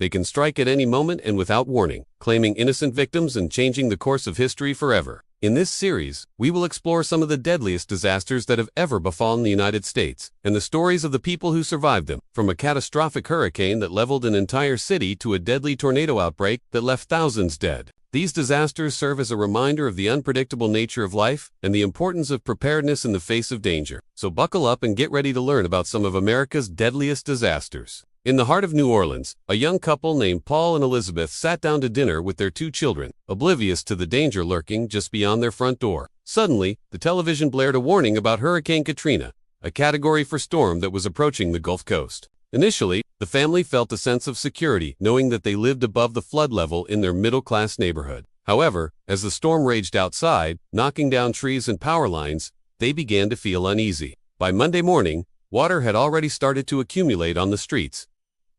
They can strike at any moment and without warning, claiming innocent victims and changing the course of history forever. In this series, we will explore some of the deadliest disasters that have ever befallen the United States, and the stories of the people who survived them, from a catastrophic hurricane that leveled an entire city to a deadly tornado outbreak that left thousands dead. These disasters serve as a reminder of the unpredictable nature of life and the importance of preparedness in the face of danger. So buckle up and get ready to learn about some of America's deadliest disasters. In the heart of New Orleans, a young couple named Paul and Elizabeth sat down to dinner with their 2 children, oblivious to the danger lurking just beyond their front door. Suddenly, the television blared a warning about Hurricane Katrina, a Category 4 storm that was approaching the Gulf Coast. Initially, the family felt a sense of security, knowing that they lived above the flood level in their middle-class neighborhood. However, as the storm raged outside, knocking down trees and power lines, they began to feel uneasy. By Monday morning, water had already started to accumulate on the streets,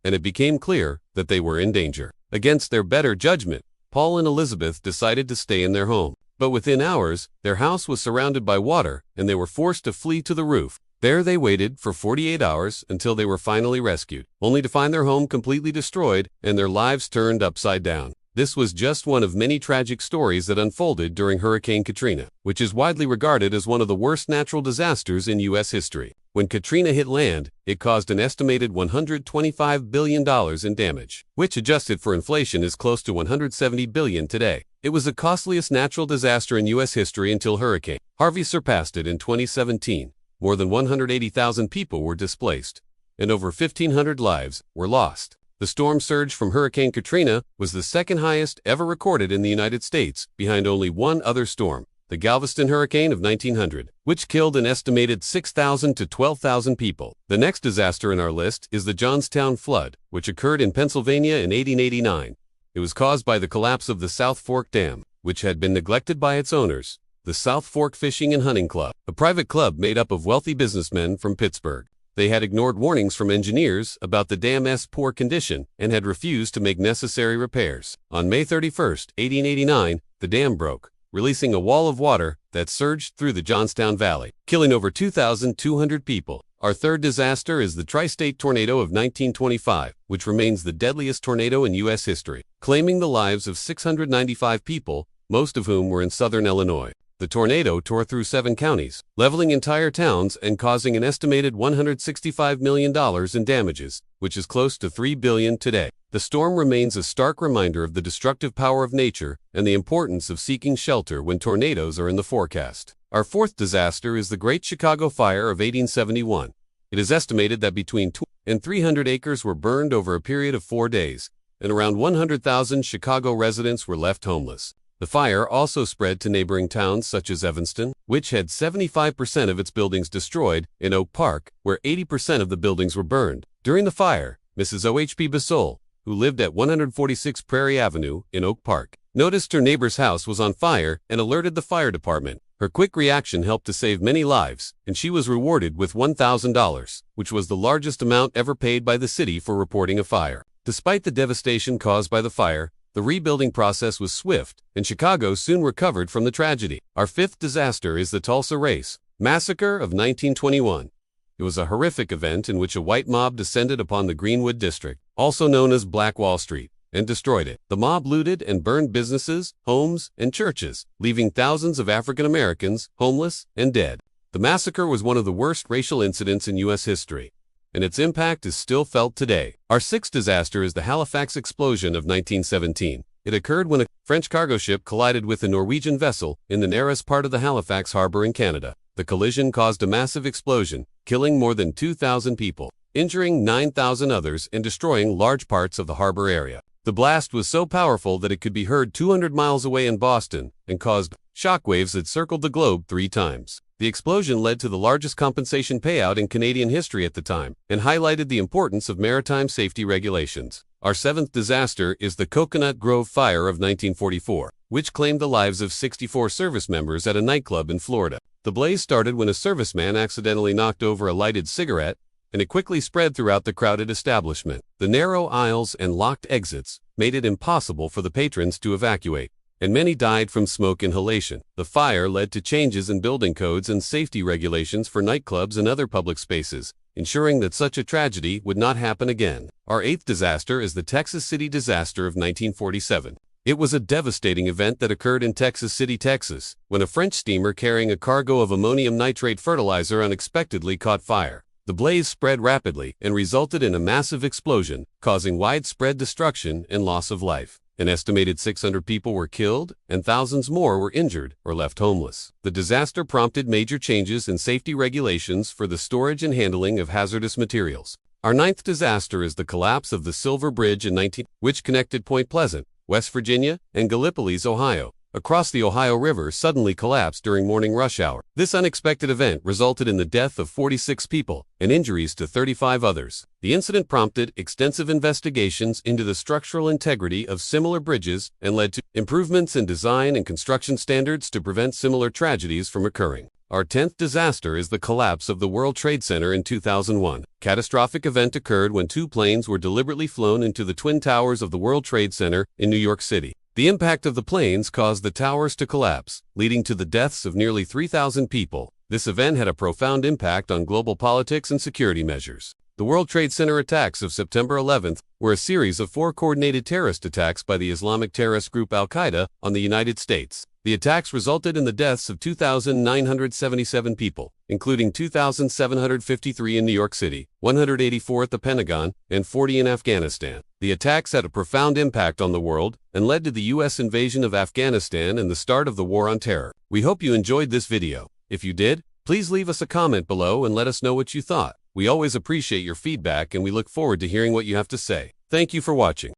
and it became clear that they were in danger. Against their better judgment, Paul and Elizabeth decided to stay in their home. But within hours, their house was surrounded by water, and they were forced to flee to the roof. There they waited for 48 hours until they were finally rescued, only to find their home completely destroyed and their lives turned upside down. This was just one of many tragic stories that unfolded during Hurricane Katrina, which is widely regarded as one of the worst natural disasters in U.S. history. When Katrina hit land, it caused an estimated $125 billion in damage, which adjusted for inflation is close to $170 billion today. It was the costliest natural disaster in U.S. history until Hurricane Harvey surpassed it in 2017. More than 180,000 people were displaced, and over 1,500 lives were lost. The storm surge from Hurricane Katrina was the second highest ever recorded in the United States, behind only one other storm, the Galveston hurricane of 1900, which killed an estimated 6,000 to 12,000 people. The next disaster in our list is the Johnstown flood, which occurred in Pennsylvania in 1889. It was caused by the collapse of the South Fork Dam, which had been neglected by its owners, the South Fork Fishing and Hunting Club, a private club made up of wealthy businessmen from Pittsburgh. They had ignored warnings from engineers about the dam's poor condition and had refused to make necessary repairs. On May 31, 1889, the dam broke, releasing a wall of water that surged through the Johnstown Valley, killing over 2,200 people. Our third disaster is the Tri-State Tornado of 1925, which remains the deadliest tornado in U.S. history, claiming the lives of 695 people, most of whom were in southern Illinois. The tornado tore through 7 counties, leveling entire towns and causing an estimated $165 million in damages, which is close to $3 billion today. The storm remains a stark reminder of the destructive power of nature and the importance of seeking shelter when tornadoes are in the forecast. Our fourth disaster is the Great Chicago Fire of 1871. It is estimated that between 200 and 300 acres were burned over a period of 4 days, and around 100,000 Chicago residents were left homeless. The fire also spread to neighboring towns such as Evanston, which had 75% of its buildings destroyed, and Oak Park, where 80% of the buildings were burned. During the fire, Mrs. O.H.P. Basole, who lived at 146 Prairie Avenue in Oak Park, noticed her neighbor's house was on fire and alerted the fire department. Her quick reaction helped to save many lives, and she was rewarded with $1,000, which was the largest amount ever paid by the city for reporting a fire. Despite the devastation caused by the fire, the rebuilding process was swift, and Chicago soon recovered from the tragedy. Our fifth disaster is the Tulsa Race Massacre of 1921. It was a horrific event in which a white mob descended upon the Greenwood District, also known as Black Wall Street, and destroyed it. The mob looted and burned businesses, homes, and churches, leaving thousands of African Americans homeless and dead. The massacre was one of the worst racial incidents in U.S. history, and its impact is still felt today. Our sixth disaster is the Halifax explosion of 1917. It occurred when a French cargo ship collided with a Norwegian vessel in the narrowest part of the Halifax harbor in Canada. The collision caused a massive explosion, killing more than 2,000 people, injuring 9,000 others, and destroying large parts of the harbor area. The blast was so powerful that it could be heard 200 miles away in Boston and caused shockwaves that circled the globe 3 times. The explosion led to the largest compensation payout in Canadian history at the time and highlighted the importance of maritime safety regulations. Our seventh disaster is the Coconut Grove Fire of 1944, which claimed the lives of 64 service members at a nightclub in Florida. The blaze started when a serviceman accidentally knocked over a lighted cigarette, and it quickly spread throughout the crowded establishment. The narrow aisles and locked exits made it impossible for the patrons to evacuate, and many died from smoke inhalation. The fire led to changes in building codes and safety regulations for nightclubs and other public spaces, ensuring that such a tragedy would not happen again. Our eighth disaster is the Texas City disaster of 1947. It was a devastating event that occurred in Texas City, Texas, when a French steamer carrying a cargo of ammonium nitrate fertilizer unexpectedly caught fire. The blaze spread rapidly and resulted in a massive explosion, causing widespread destruction and loss of life. An estimated 600 people were killed, and thousands more were injured or left homeless. The disaster prompted major changes in safety regulations for the storage and handling of hazardous materials. Our ninth disaster is the collapse of the Silver Bridge in which connected Point Pleasant, West Virginia, and Gallipolis, Ohio. Across the Ohio River suddenly collapsed during morning rush hour. This unexpected event resulted in the death of 46 people and injuries to 35 others. The incident prompted extensive investigations into the structural integrity of similar bridges and led to improvements in design and construction standards to prevent similar tragedies from occurring. Our 10th disaster is the collapse of the World Trade Center in 2001. Catastrophic event occurred when two planes were deliberately flown into the twin towers of the World Trade Center in New York City. The impact of the planes caused the towers to collapse, leading to the deaths of nearly 3,000 people. This event had a profound impact on global politics and security measures. The World Trade Center attacks of September 11th were a series of 4 coordinated terrorist attacks by the Islamic terrorist group Al-Qaeda on the United States. The attacks resulted in the deaths of 2,977 people, including 2,753 in New York City, 184 at the Pentagon, and 40 in Afghanistan. The attacks had a profound impact on the world and led to the U.S. invasion of Afghanistan and the start of the War on Terror. We hope you enjoyed this video. If you did, please leave us a comment below and let us know what you thought. We always appreciate your feedback and we look forward to hearing what you have to say. Thank you for watching.